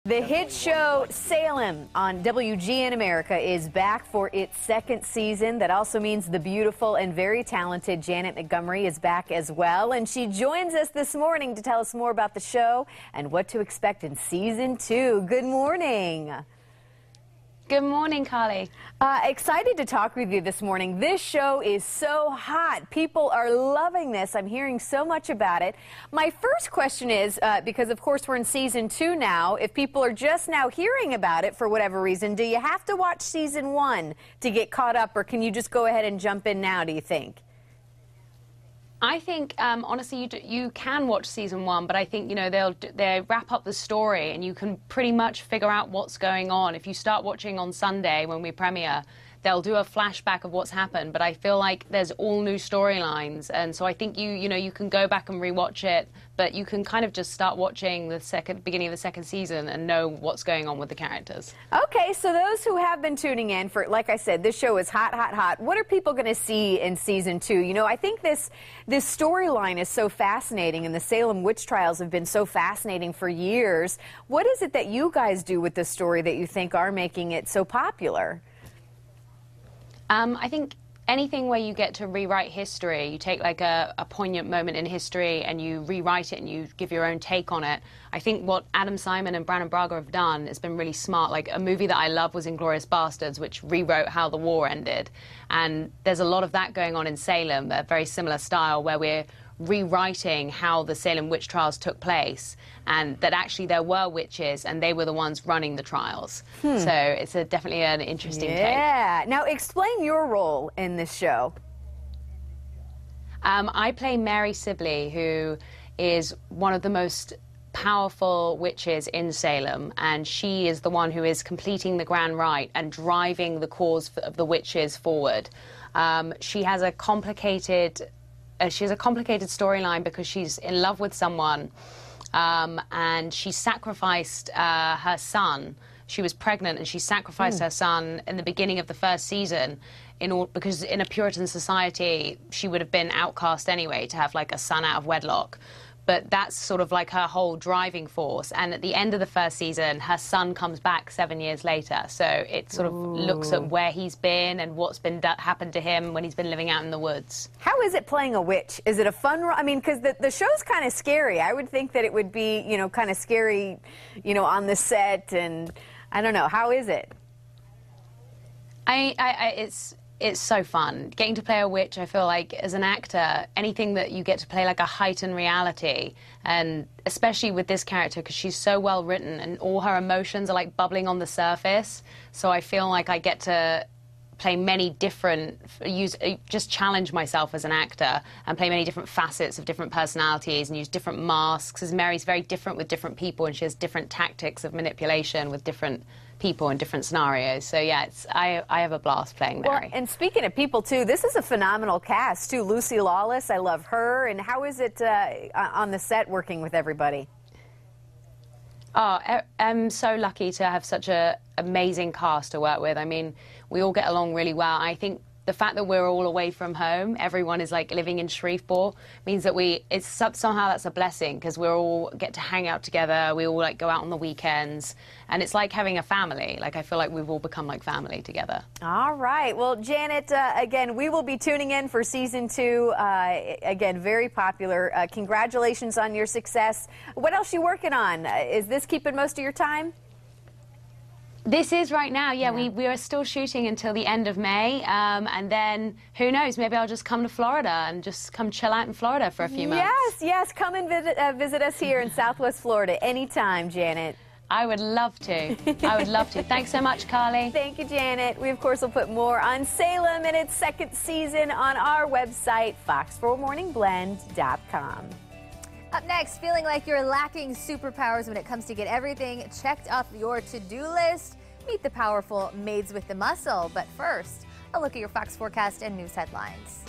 The hit show Salem on WGN America is back for its second season. That also means the beautiful and very talented Janet Montgomery is back as well. And she joins us this morning to tell us more about the show and what to expect in season 2. Good morning. Good morning, Carly. Excited to talk with you this morning. This show is so hot. People are loving this. I'm hearing so much about it. My first question is, because of course we're in season 2 now, if people are just now hearing about it for whatever reason, do you have to watch season 1 to get caught up, or can you just go ahead and jump in now, do you think? I think, honestly, you can watch season 1, but I think, you know, they wrap up the story and you can pretty much figure out what's going on. If you start watching on Sunday when we premiere, they'll do a flashback of what's happened, but I feel like there's all new storylines, and so I think you can go back and rewatch it, but you can kind of just start watching the beginning of the second season and know what's going on with the characters. Okay, so those who have been tuning in for, like I said, this show is hot, hot, hot. What are people going to see in season 2? You know, I think this storyline is so fascinating, and the Salem witch trials have been so fascinating for years. What is it that you guys do with this story that you think are making it so popular? I think anything where you get to rewrite history, you take like a poignant moment in history and you rewrite it and you give your own take on it. I think what Adam Simon and Brandon Braga have done has been really smart. Like, a movie that I love was Inglourious Basterds, which rewrote how the war ended. And there's a lot of that going on in Salem, a very similar style, where we're rewriting how the Salem witch trials took place, and that actually there were witches and they were the ones running the trials. So it's definitely an interesting take. Yeah. Now explain your role in this show. I play Mary Sibley, who is one of the most powerful witches in Salem, and she is the one who is completing the grand rite and driving the cause of the witches forward. She has a complicated storyline because she's in love with someone, and she sacrificed her son. She was pregnant and she sacrificed her son in the beginning of the first season because in a Puritan society she would have been outcast anyway to have like a son out of wedlock. But that's sort of like her whole driving force. And at the end of the first season, her son comes back 7 years later. So it sort of looks at where he's been and what's been happened to him when he's been living out in the woods. How is it playing a witch? Is it a fun role? I mean, because the show's kind of scary. I would think that it would be, you know, kind of scary, you know, on the set. And I don't know. How is it? It's so fun. Getting to play a witch, I feel like, as an actor, anything that you get to play like a heightened reality, and especially with this character because she's so well written and all her emotions are like bubbling on the surface. So I feel like I get to play many different, just challenge myself as an actor and play many different facets of different personalities and use different masks, as Mary's very different with different people and she has different tactics of manipulation with different people in different scenarios. So yeah, I have a blast playing Mary. Well, and speaking of people too, this is a phenomenal cast too. Lucy Lawless, I love her. And how is it on the set working with everybody? Oh, I'm so lucky to have such an amazing cast to work with. I mean, we all get along really well. I think the fact that we're all away from home, everyone is like living in Shreveport, means that somehow that's a blessing because we all get to hang out together. We all like go out on the weekends, and it's like having a family. Like, I feel like we've all become like family together. All right. Well, Janet, again, we will be tuning in for season 2. Again, very popular. Congratulations on your success. What else are you working on? Is this keeping most of your time? This is right now, yeah. We are still shooting until the end of May, and then, who knows, maybe I'll just come to Florida and just come chill out in Florida for a few months. Yes, come and visit us here in Southwest Florida anytime, Janet. I would love to. I would love to. Thanks so much, Carly. Thank you, Janet. We, of course, will put more on Salem and its second season on our website, fox4morningblend.com. Up next, feeling like you're lacking superpowers when it comes to get everything checked off your to-do list? Meet the powerful Maids with the Muscle. But first, a look at your Fox forecast and news headlines.